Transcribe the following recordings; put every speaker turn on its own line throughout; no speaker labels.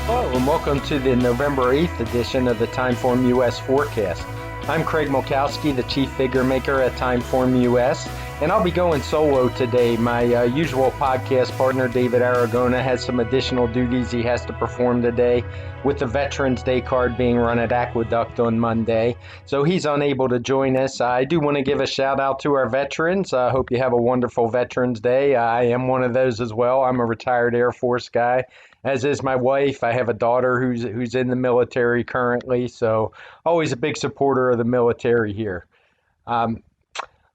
Hello and welcome to the November 8th edition of the TimeformUS Forecast. I'm Craig Milkowski, the Chief Figuremaker at TimeformUS, and I'll be going solo today. My usual podcast partner, David Aragona, has some additional duties he has to perform today with the Veterans Day card being run at Aqueduct on Monday, so he's unable to join us. I do want to give a shout out to our veterans. I hope you have a wonderful Veterans Day. I am one of those as well. I'm a retired Air Force guy, as is my wife. I have a daughter who's in the military currently, so always a big supporter of the military here.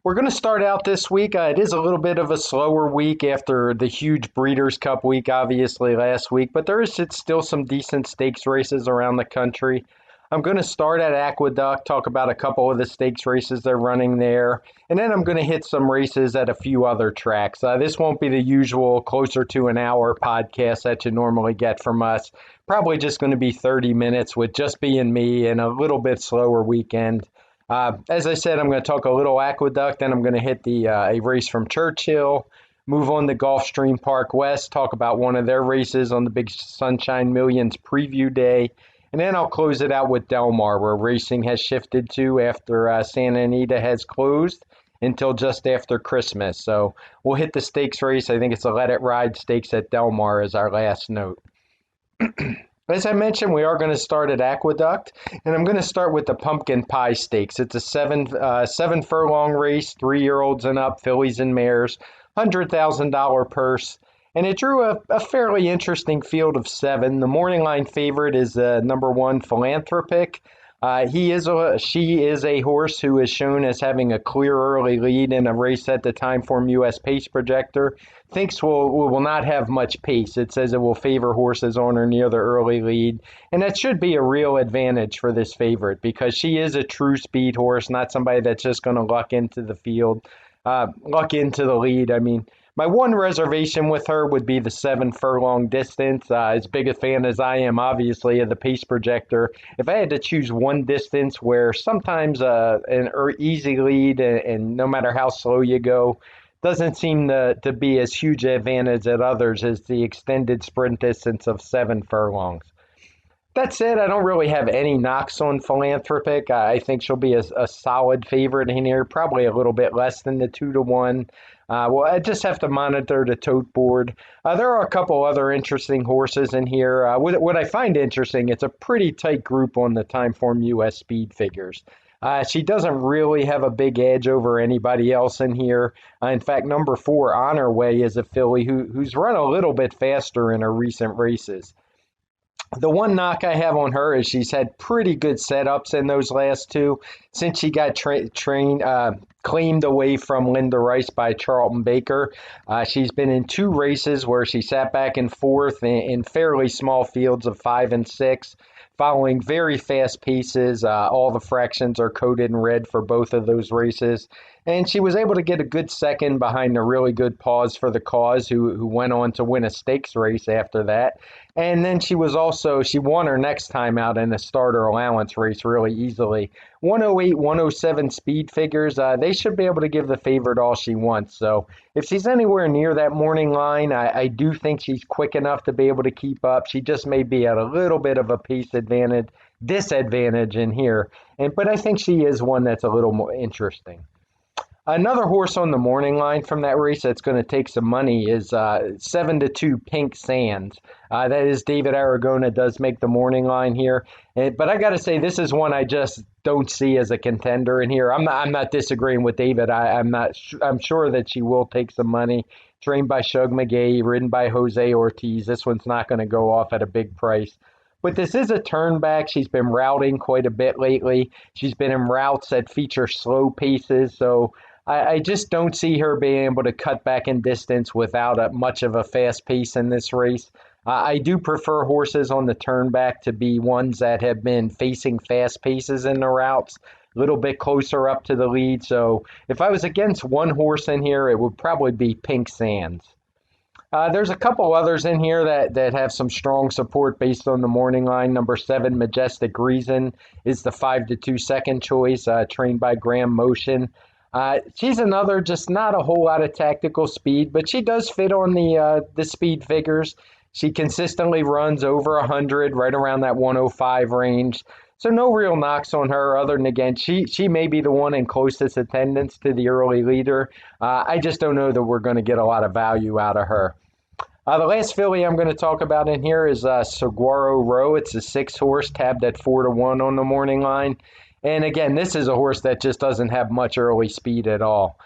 We're going to start out this week. It is a little bit of a slower week after the huge Breeders' Cup week, obviously, last week, but there is still some decent stakes races around the country. I'm going to start at Aqueduct, talk about a couple of the stakes races they're running there, and then I'm going to hit some races at a few other tracks. This won't be the usual closer to an hour podcast that you normally get from us. Probably just going to be 30 minutes with just being me and a little bit slower weekend. As I said, I'm going to talk a little Aqueduct, then I'm going to hit a race from Churchill, move on to Gulfstream Park West, talk about one of their races on the Big Sunshine Millions preview day. And then I'll close it out with Del Mar, where racing has shifted to after Santa Anita has closed until just after Christmas. So we'll hit the stakes race. I think it's a Let It Ride Stakes at Del Mar as our last note. As I mentioned, we are going to start at Aqueduct, and I'm going to start with the Pumpkin Pie Stakes. It's a seven furlong race, 3-year-olds and up, fillies and mares, $100,000 purse. And it drew a fairly interesting field of 7. The morning line favorite is number 1, Philanthropic. She is a horse who is shown as having a clear early lead in a race at the TimeformUS Pace Projector. Thinks will not have much pace. It says it will favor horses on or near the early lead. And that should be a real advantage for this favorite because she is a true speed horse, not somebody that's just going to luck into the field, luck into the lead. I mean, my one reservation with her would be the 7 furlong distance. As big a fan as I am, obviously, of the Pace Projector, if I had to choose one distance where sometimes an easy lead and no matter how slow you go, doesn't seem to be as huge an advantage at others as the extended sprint distance of 7 furlongs. That said, I don't really have any knocks on Philanthropic. I think she'll be a solid favorite in here, probably a little bit less than the 2-1. Well, I just have to monitor the tote board. There are a couple other interesting horses in here. What I find interesting, it's a pretty tight group on the TimeformUS speed figures. She doesn't really have a big edge over anybody else in here. In fact, number 4, Honor Way, is a filly who's run a little bit faster in her recent races. The one knock I have on her is she's had pretty good setups in those last 2 since she got claimed away from Linda Rice by Charlton Baker. She's been in 2 races where she sat back and forth in fairly small fields of 5 and 6, following very fast paces. All the fractions are coded in red for both of those races. And she was able to get a good second behind a really good Pause for the Cause, who went on to win a stakes race after that. And then she won her next time out in a starter allowance race really easily. 108, 107 speed figures, they should be able to give the favorite all she wants. So if she's anywhere near that morning line, I do think she's quick enough to be able to keep up. She just may be at a little bit of a pace disadvantage in here. But I think she is one that's a little more interesting. Another horse on the morning line from that race that's going to take some money is 7-2 Pink Sands. That is, David Aragona does make the morning line here. But I got to say, this is one I just don't see as a contender in here. I'm not disagreeing with David. I'm sure that she will take some money. Trained by Shug McGay, ridden by Jose Ortiz. This one's not going to go off at a big price. But this is a turnback. She's been routing quite a bit lately. She's been in routes that feature slow paces. So I just don't see her being able to cut back in distance without much of a fast pace in this race. I do prefer horses on the turnback to be ones that have been facing fast paces in the routes, a little bit closer up to the lead. So if I was against one horse in here, it would probably be Pink Sands. There's a couple others in here that have some strong support based on the morning line. Number 7, Majestic Reason, is the 5-2 second choice, trained by Graham Motion. She's another, just not a whole lot of tactical speed, but she does fit on the speed figures. She consistently runs over 100, right around that 105 range. So no real knocks on her other than, again, she may be the one in closest attendance to the early leader. I just don't know that we're going to get a lot of value out of her. The last filly I'm going to talk about in here is Saguaro Row. It's a 6-horse tabbed at 4-1 on the morning line. And again, this is a horse that just doesn't have much early speed at all,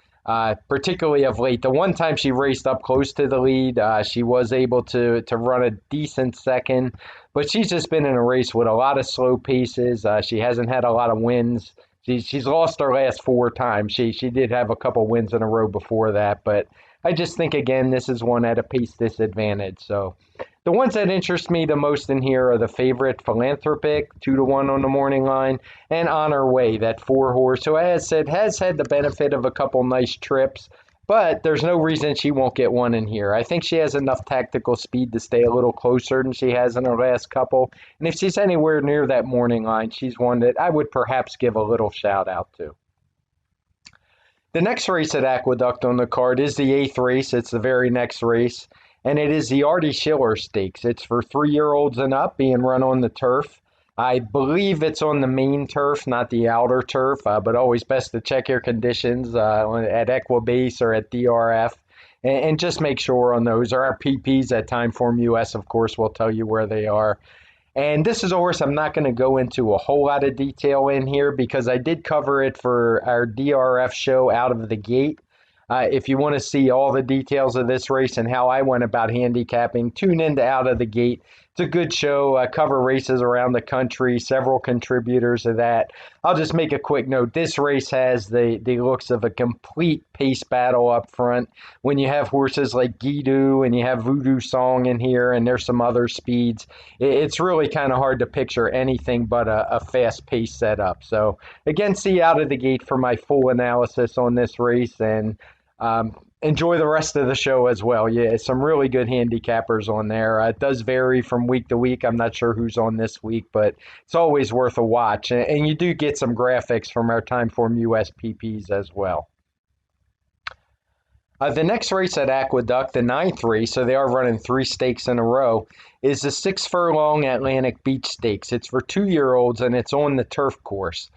particularly of late. The one time she raced up close to the lead, she was able to run a decent second, but she's just been in a race with a lot of slow paces. She hasn't had a lot of wins. She's lost her last 4 times. She did have a couple wins in a row before that, but I just think, again, this is one at a pace disadvantage. So the ones that interest me the most in here are the favorite Philanthropic, 2-1 on the morning line, and On Her Way, that 4-horse, who, as I said, has had the benefit of a couple nice trips, but there's no reason she won't get one in here. I think she has enough tactical speed to stay a little closer than she has in her last couple, and if she's anywhere near that morning line, she's one that I would perhaps give a little shout out to. The next race at Aqueduct on the card is the 8th race. It's the very next race, and it is the Artie Schiller Stakes. It's for 3-year-olds and up, being run on the turf. I believe it's on the main turf, not the outer turf, but always best to check your conditions at Equibase or at DRF, and just make sure on those. Our PPs at TimeformUS, of course, will tell you where they are. And this is a horse I'm not going to go into a whole lot of detail in here because I did cover it for our DRF show Out of the Gate. If you want to see all the details of this race and how I went about handicapping, tune into Out of the Gate. It's a good show. I cover races around the country, several contributors of that. I'll just make a quick note. This race has the looks of a complete pace battle up front. When you have horses like Guido and you have Voodoo Song in here and there's some other speeds, it's really kind of hard to picture anything but a fast pace setup. So again, see Out of the Gate for my full analysis on this race, and enjoy the rest of the show as well. Yeah, some really good handicappers on there. It does vary from week to week. I'm not sure who's on this week, but it's always worth a watch. And you do get some graphics from our TimeformUS PPs as well. The next race at Aqueduct, the 9th race, so they are running 3 stakes in a row, is the 6-furlong Atlantic Beach Stakes. It's for 2-year-olds, and it's on the turf course.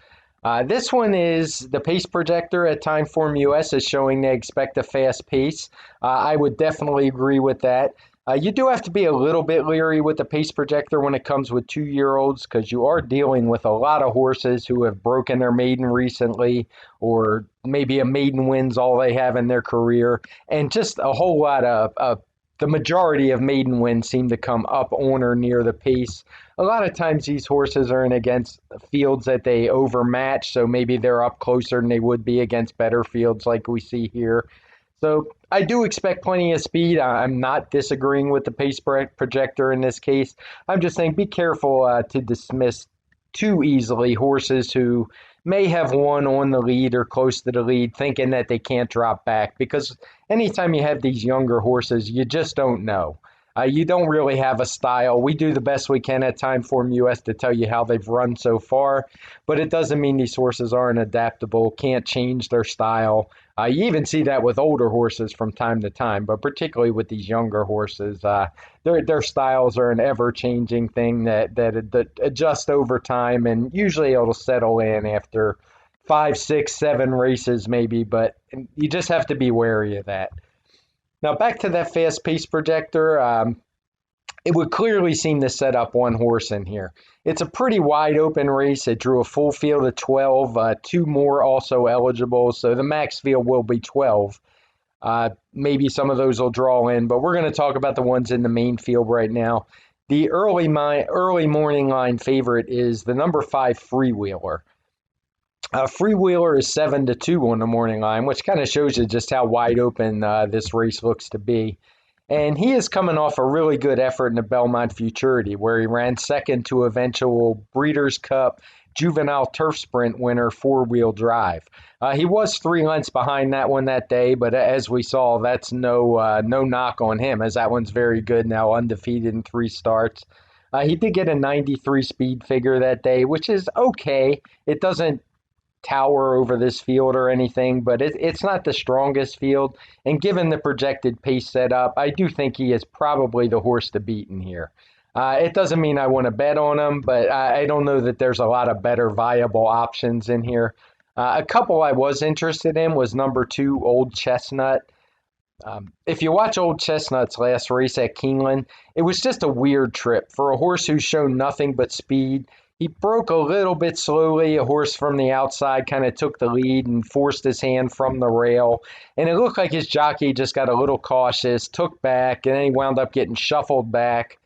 This one is the pace projector at TimeformUS is showing they expect a fast pace. I would definitely agree with that. You do have to be a little bit leery with the pace projector when it comes with 2-year-olds because you are dealing with a lot of horses who have broken their maiden recently, or maybe a maiden wins all they have in their career, and just a whole lot of the majority of maiden wins seem to come up on or near the pace. A lot of times these horses are in against fields that they overmatch, so maybe they're up closer than they would be against better fields like we see here. So I do expect plenty of speed. I'm not disagreeing with the pace projector in this case. I'm just saying be careful to dismiss too easily horses who may have won on the lead or close to the lead, thinking that they can't drop back, because anytime you have these younger horses, you just don't know. You don't really have a style. We do the best we can at TimeformUS to tell you how they've run so far, but it doesn't mean these horses aren't adaptable, can't change their style. You even see that with older horses from time to time, but particularly with these younger horses, their styles are an ever-changing thing that adjust over time, and usually it'll settle in after 5, 6, 7 races maybe, but you just have to be wary of that. Now, back to that fast pace projector, it would clearly seem to set up one horse in here. It's a pretty wide open race. It drew a full field of 12, 2 more also eligible, so the max field will be 12. Maybe some of those will draw in, but we're going to talk about the ones in the main field right now. The early morning line favorite is the number 5 Freewheeler. Freewheeler is 7-2 on the morning line, which kind of shows you just how wide open this race looks to be. And he is coming off a really good effort in the Belmont Futurity, where he ran second to eventual Breeders' Cup Juvenile Turf Sprint winner 4-wheel drive. He was 3 lengths behind that one that day, but as we saw, that's no knock on him, as that one's very good now, undefeated in 3 starts. He did get a 93 speed figure that day, which is okay. It doesn't tower over this field or anything, but it's not the strongest field. And given the projected pace setup, I do think he is probably the horse to beat in here. It doesn't mean I want to bet on him, but I don't know that there's a lot of better viable options in here. A couple I was interested in was number 2, Old Chestnut. If you watch Old Chestnut's last race at Keeneland, it was just a weird trip. For a horse who's shown nothing but speed, he broke a little bit slowly. A horse from the outside kind of took the lead and forced his hand from the rail. And it looked like his jockey just got a little cautious, took back, and then he wound up getting shuffled back.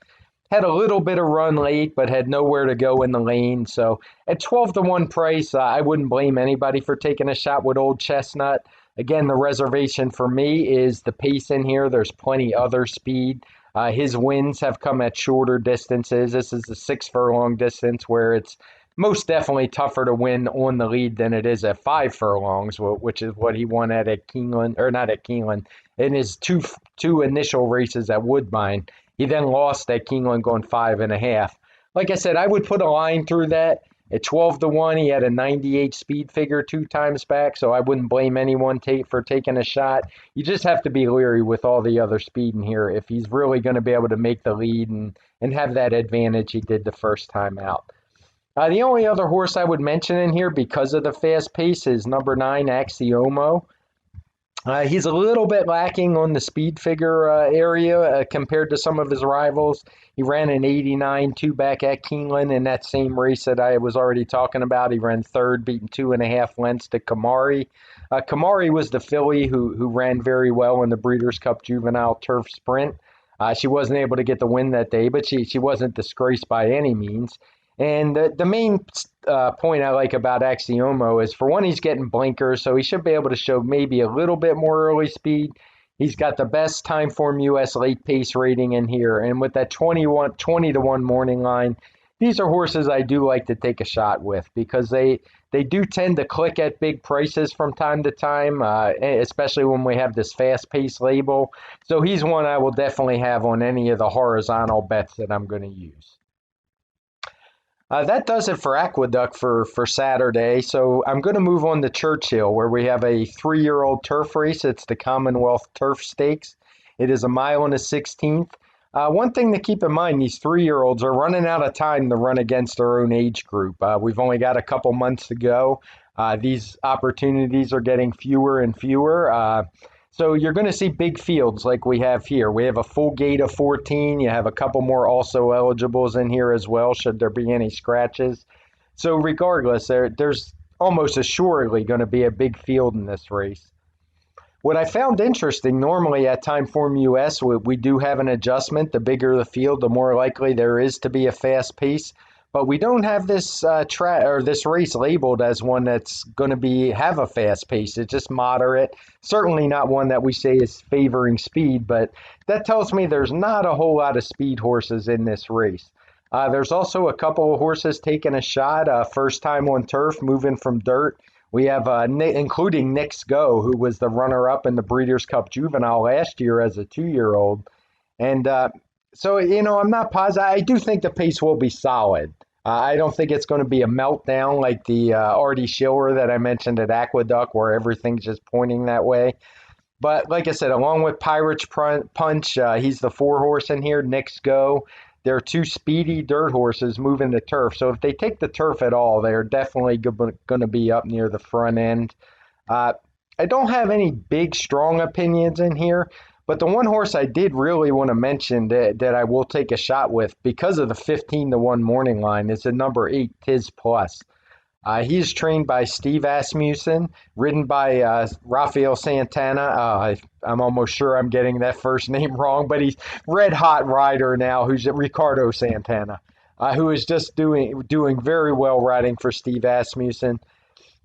Had a little bit of run late, but had nowhere to go in the lane. So at 12-1 price, I wouldn't blame anybody for taking a shot with Old Chestnut. Again, the reservation for me is the pace in here. There's plenty other speed. His wins have come at shorter distances. This is a 6 furlong distance where it's most definitely tougher to win on the lead than it is at 5 furlongs, which is what he won at Keeneland, or not at Keeneland, in his two initial races at Woodbine. He then lost at Keeneland going 5.5. Like I said, I would put a line through that. At 12-1, he had a 98 speed figure 2 times back, so I wouldn't blame anyone for taking a shot. You just have to be leery with all the other speed in here if he's really going to be able to make the lead and have that advantage he did the first time out. The only other horse I would mention in here because of the fast pace is number 9, Axiomo. He's a little bit lacking on the speed figure area compared to some of his rivals. He ran an 89 back at Keeneland in that same race that I was already talking about. He ran third, beating 2.5 lengths to Kamari. Kamari was the filly who ran very well in the Breeders' Cup Juvenile Turf Sprint. She wasn't able to get the win that day, but she wasn't disgraced by any means. And the main point I like about Axiomo is, for one, he's getting blinkers, so he should be able to show maybe a little bit more early speed. He's got the best TimeformUS late pace rating in here. And with that 20-1 morning line, these are horses I do like to take a shot with because they do tend to click at big prices from time to time, especially when we have this fast-paced label. So he's one I will definitely have on any of the horizontal bets that I'm going to use. That does it for Aqueduct for Saturday. So I'm going to move on to Churchill, where we have a 3-year-old turf race. It's the Commonwealth Turf Stakes. It is 1.1 miles. One thing to keep in mind, these 3-year-olds are running out of time to run against their own age group. We've only got a couple months to go. These opportunities are getting fewer and fewer. So you're going to see big fields like we have here. We have a full gate of 14. You have a couple more also eligibles in here as well, should there be any scratches. So regardless, there's almost assuredly going to be a big field in this race. What I found interesting, normally at TimeformUS, we do have an adjustment. The bigger the field, the more likely there is to be a fast pace. But we don't have this this race labeled as one that's going to have a fast pace. It's just moderate. Certainly not one that we say is favoring speed, but that tells me there's not a whole lot of speed horses in this race. There's also a couple of horses taking a shot, first time on turf, moving from dirt. We have, including Nick's Go, who was the runner-up in the Breeders' Cup Juvenile last year as a 2-year-old. And so, I'm not positive. I do think the pace will be solid. I don't think it's going to be a meltdown like the Artie Schiller that I mentioned at Aqueduct, where everything's just pointing that way. But like I said, along with Pirates Punch, he's the 4-horse in here, Nick's Go. They're 2 speedy dirt horses moving the turf. So if they take the turf at all, they're definitely going to be up near the front end. I don't have any big, strong opinions in here. But the one horse I did really want to mention that I will take a shot with because of the 15-1 morning line is the number 8, Tiz Plus. He's trained by Steve Asmussen, ridden by Rafael Santana. I'm almost sure I'm getting that first name wrong, but he's red hot rider now, who's Ricardo Santana, who is just doing very well riding for Steve Asmussen.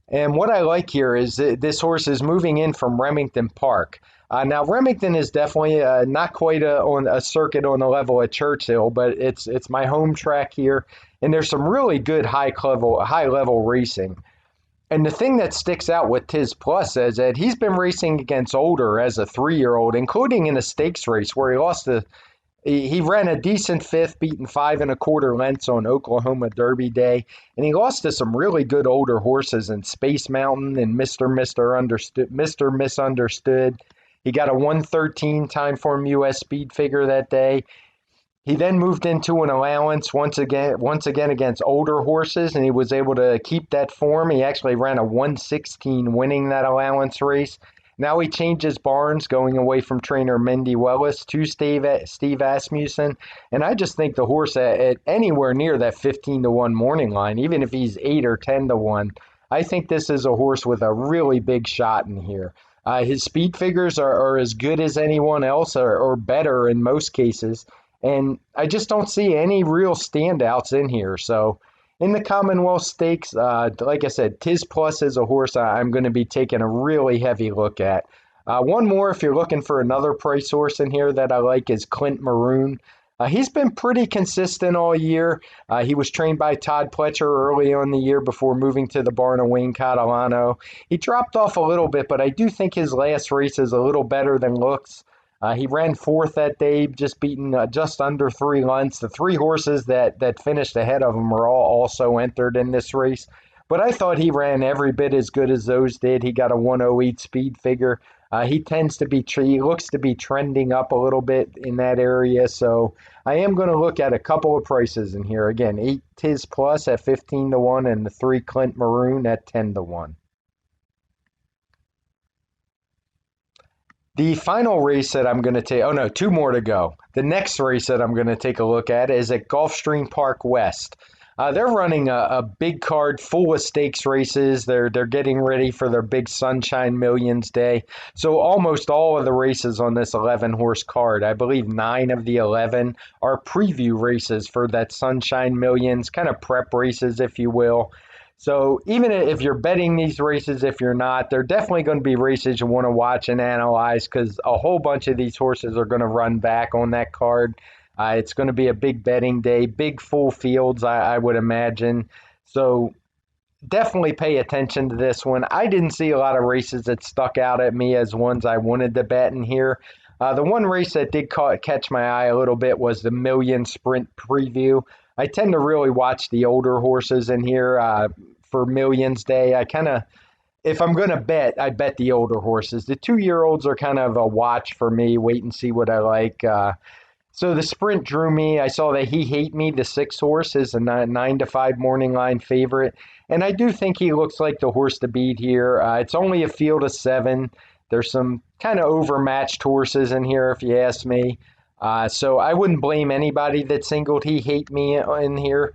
And what I like here is this horse is moving in from Remington Park. Now, Remington is definitely not quite on a circuit on the level at Churchill, but it's my home track here, and there's some really good high level racing. And the thing that sticks out with Tiz Plus is that he's been racing against older as a 3-year-old, including in a stakes race where he lost to He ran a decent fifth, beating 5 1/4 lengths on Oklahoma Derby Day, and he lost to some really good older horses in Space Mountain and Mr. Misunderstood. He got a 113 TimeformUS speed figure that day. He then moved into an allowance once again against older horses, and he was able to keep that form. He actually ran a 116 winning that allowance race. Now he changes barns, going away from trainer Mendy Wellis to Steve Asmussen. And I just think the horse at anywhere near that 15-1 morning line, even if he's 8 or 10-1, I think this is a horse with a really big shot in here. His speed figures are as good as anyone else, or better in most cases. And I just don't see any real standouts in here. So in the Commonwealth Stakes, like I said, Tiz Plus is a horse I'm going to be taking a really heavy look at. One more, if you're looking for another price horse in here that I like, is Clint Maroon. He's been pretty consistent all year. He was trained by Todd Pletcher early on the year before moving to the barn of Wayne Catalano. He dropped off a little bit, but I do think his last race is a little better than looks. He ran fourth that day, just beating just under 3 lengths. The 3 horses that finished ahead of him were all also entered in this race. But I thought he ran every bit as good as those did. He got a 108 speed figure. He looks to be trending up a little bit in that area. So I am going to look at a couple of prices in here. Again, 8 Tiz Plus at 15-1 and the 3 Clint Maroon at 10-1. The final race that I'm going to take, 2 more to go. The next race that I'm going to take a look at is at Gulfstream Park West. They're running a big card full of stakes races. They're getting ready for their big Sunshine Millions Day. So almost all of the races on this 11-horse card, I believe 9 of the 11, are preview races for that Sunshine Millions, kind of prep races, if you will. So even if you're betting these races, if you're not, they're definitely going to be races you want to watch and analyze, because a whole bunch of these horses are going to run back on that card. It's going to be a big betting day, big full fields, I would imagine. So definitely pay attention to this one. I didn't see a lot of races that stuck out at me as ones I wanted to bet in here. The one race that did catch my eye a little bit was the Million Sprint Preview. I tend to really watch the older horses in here for Millions Day. If I'm going to bet, I bet the older horses. The 2-year-olds are kind of a watch for me, wait and see what I like. So the Sprint drew me. I saw that He Hate Me, the 6 horse, is a 9-5 morning line favorite. And I do think he looks like the horse to beat here. It's only a field of 7. There's some kind of overmatched horses in here, if you ask me. So I wouldn't blame anybody that singled He Hate Me in here.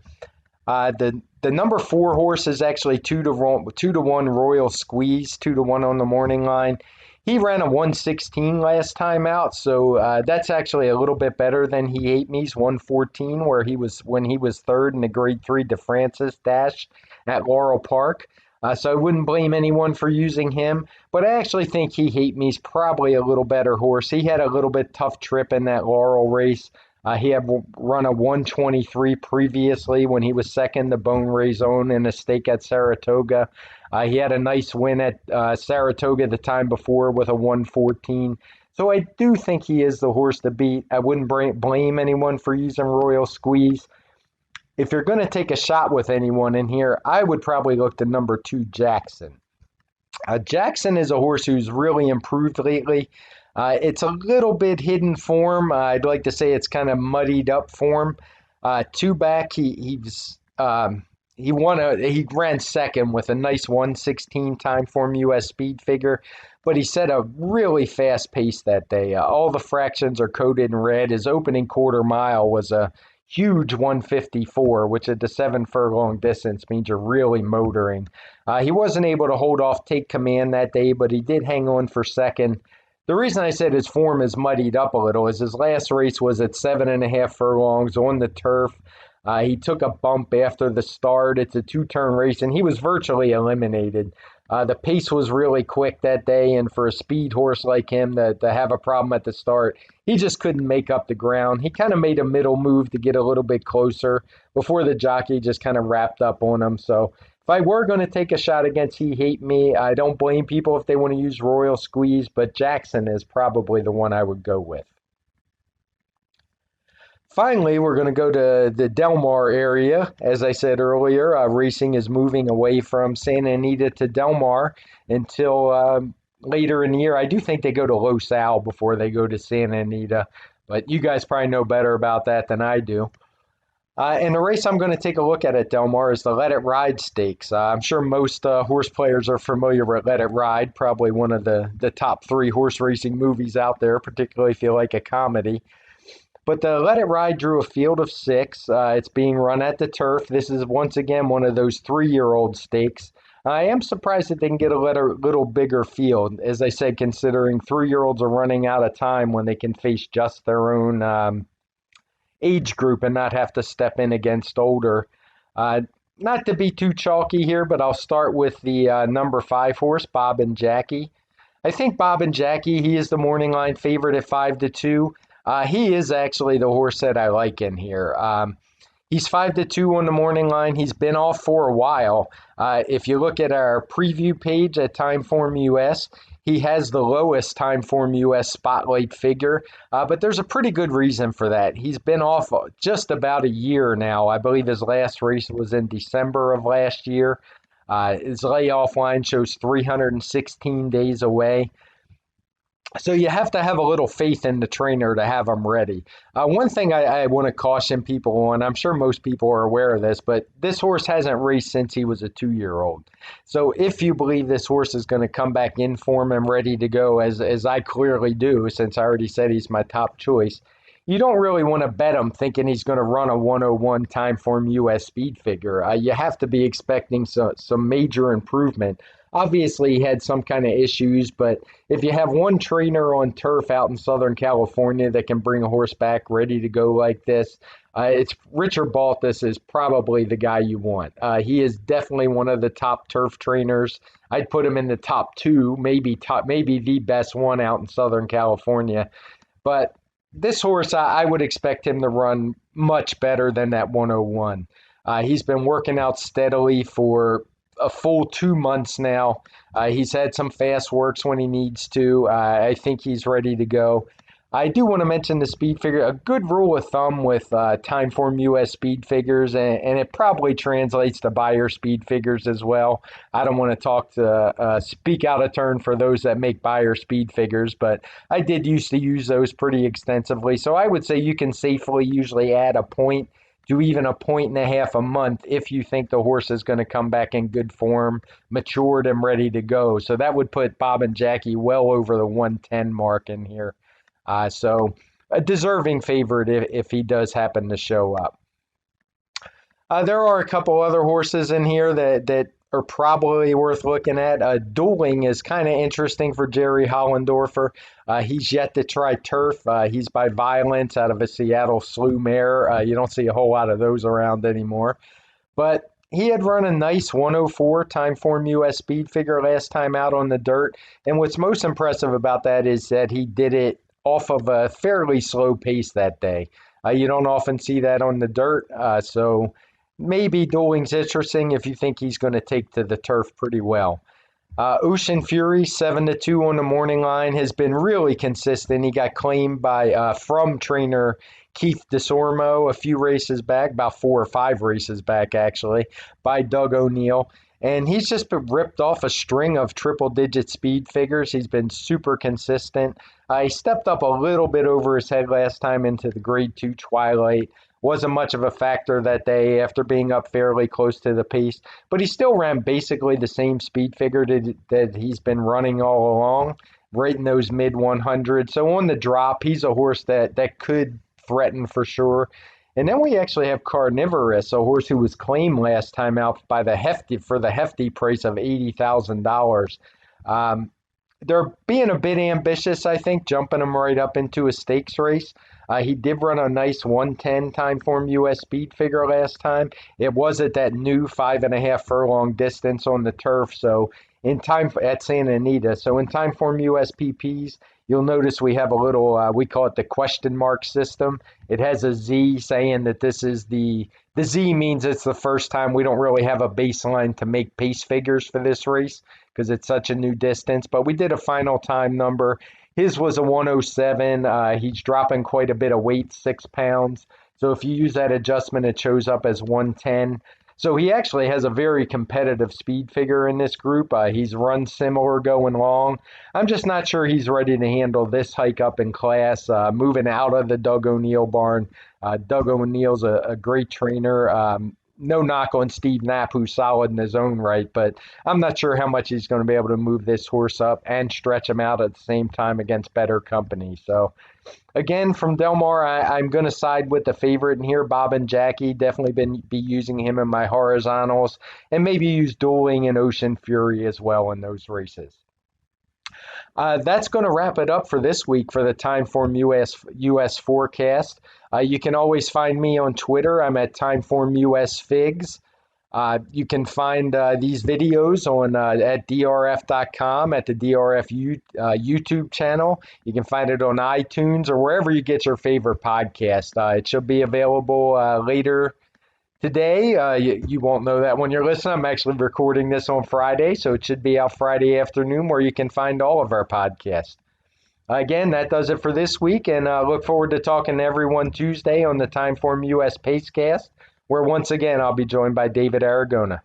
The number 4 horse is actually 2-1 Royal Squeeze, 2-1 on the morning line. He ran a 116 last time out, so that's actually a little bit better than He Hate Me's 114, when he was third in the Grade 3 De Francis Dash at Laurel Park. So I wouldn't blame anyone for using him, but I actually think He Hate Me's probably a little better horse. He had a little bit tough trip in that Laurel race. He had run a 123 previously when he was second to Bone Ray's Own in a stake at Saratoga. He had a nice win at Saratoga the time before with a 114. So I do think he is the horse to beat. I wouldn't blame anyone for using Royal Squeeze. If you're going to take a shot with anyone in here, I would probably look to number 2, Jackson. Jackson is a horse who's really improved lately. It's a little bit hidden form. I'd like to say it's kind of muddied up form. 2 back, he ran second with a nice 116 TimeformUS speed figure, but he set a really fast pace that day. All the fractions are coded in red. His opening quarter mile was a huge 154, which at the 7 furlong distance means you're really motoring. He wasn't able to hold off Take Command that day, but he did hang on for second. The reason I said his form is muddied up a little is his last race was at 7.5 furlongs on the turf. He took a bump after the start. It's a 2-turn race, and he was virtually eliminated. The pace was really quick that day, and for a speed horse like him to have a problem at the start, he just couldn't make up the ground. He kind of made a middle move to get a little bit closer before the jockey just kind of wrapped up on him. So if I were going to take a shot against He Hate Me, I don't blame people if they want to use Royal Squeeze, but Jackson is probably the one I would go with. Finally, we're going to go to the Del Mar area. As I said earlier, racing is moving away from Santa Anita to Del Mar until later in the year. I do think they go to Los Al before they go to Santa Anita, but you guys probably know better about that than I do. And the race I'm going to take a look at Del Mar is the Let It Ride Stakes. I'm sure most horse players are familiar with Let It Ride, probably one of the top three horse racing movies out there, particularly if you like a comedy. But the Let It Ride drew a field of six. It's being run at the turf. This is once again one of those 3-year-old stakes. I am surprised that they can get a little bigger field. As I said, considering 3-year-olds are running out of time when they can face just their own age group and not have to step in against older. Not to be too chalky here, but I'll start with the number 5 horse, Bob and Jackie. I think Bob and Jackie, he is the morning line favorite at 5-2. He is actually the horse that I like in here. He's 5-2 on the morning line. He's been off for a while. If you look at our preview page at TimeformUS, he has the lowest TimeformUS spotlight figure, but there's a pretty good reason for that. He's been off just about a year now. I believe his last race was in December of last year. His layoff line shows 316 days away. So you have to have a little faith in the trainer to have him ready. One thing I want to caution people on, I'm sure most people are aware of this, but this horse hasn't raced since he was a 2-year-old. So if you believe this horse is going to come back in form and ready to go, as I clearly do, since I already said he's my top choice, you don't really want to bet him thinking he's going to run a 101 TimeformUS speed figure. You have to be expecting some major improvement. Obviously, he had some kind of issues, but if you have one trainer on turf out in Southern California that can bring a horse back ready to go like this, it's Richard Baltus is probably the guy you want. He is definitely one of the top turf trainers. I'd put him in the top 2, maybe the best one out in Southern California. But this horse, I would expect him to run much better than that 101. He's been working out steadily for a full 2 months now. He's had some fast works when he needs to. I think he's ready to go. I do want to mention the speed figure. A good rule of thumb with TimeformUS speed figures, and it probably translates to Beyer speed figures as well. I don't want to speak out of turn for those that make Beyer speed figures, but I did used to use those pretty extensively. So I would say you can safely usually add a point to even a 1.5 a month if you think the horse is going to come back in good form, matured and ready to go. So that would put Bob and Jackie well over the 110 mark in here. So a deserving favorite if he does happen to show up. There are a couple other horses in here that are probably worth looking at. Dueling is kind of interesting for Jerry Hollendorfer. He's yet to try turf. He's by Violence out of a Seattle Slew mare. You don't see a whole lot of those around anymore. But he had run a nice 104 TimeformUS speed figure last time out on the dirt. And what's most impressive about that is that he did it off of a fairly slow pace that day. You don't often see that on the dirt. So maybe Dueling's interesting if you think he's going to take to the turf pretty well. Ocean Fury, 7-2 on the morning line, has been really consistent. He got claimed by from trainer Keith DeSormo a few races back, about 4 or 5 races back actually, by Doug O'Neill. And he's just been ripped off a string of triple-digit speed figures. He's been super consistent. He stepped up a little bit over his head last time into the Grade 2 Twilight. Wasn't much of a factor that day after being up fairly close to the pace. But he still ran basically the same speed figure that he's been running all along, right in those mid-100s. So on the drop, he's a horse that could threaten for sure. And then we actually have Carnivorous, a horse who was claimed last time out by the hefty price of $80,000. They're being a bit ambitious, I think, jumping him right up into a stakes race. He did run a nice 110 TimeformUS speed figure last time. It was at that new 5.5 furlong distance on the turf, so in time at Santa Anita. So in TimeformUS PPs, you'll notice we have a little, we call it the question mark system. It has a Z saying that this is the Z means it's the first time. We don't really have a baseline to make pace figures for this race because it's such a new distance, but we did a final time number. His was a 107. He's dropping quite a bit of weight, 6 pounds. So if you use that adjustment, it shows up as 110. So he actually has a very competitive speed figure in this group. He's run similar going long. I'm just not sure he's ready to handle this hike up in class, moving out of the Doug O'Neill barn. Doug O'Neill's a great trainer. No knock on Steve Knapp, who's solid in his own right, but I'm not sure how much he's going to be able to move this horse up and stretch him out at the same time against better company. So again, from Del Mar, I'm going to side with the favorite in here, Bob and Jackie. Definitely be using him in my horizontals, and maybe use Dueling and Ocean Fury as well in those races. That's going to wrap it up for this week for the TimeformUS Forecast. You can always find me on Twitter. I'm at TimeformUS Figs. You can find these videos on at drf.com, at the DRF YouTube channel. You can find it on iTunes or wherever you get your favorite podcast. It should be available later today. You won't know that when you're listening. I'm actually recording this on Friday, so it should be out Friday afternoon, where you can find all of our podcasts. Again, that does it for this week, and look forward to talking to everyone Tuesday on the TimeformUS Pacecast, where once again I'll be joined by David Aragona.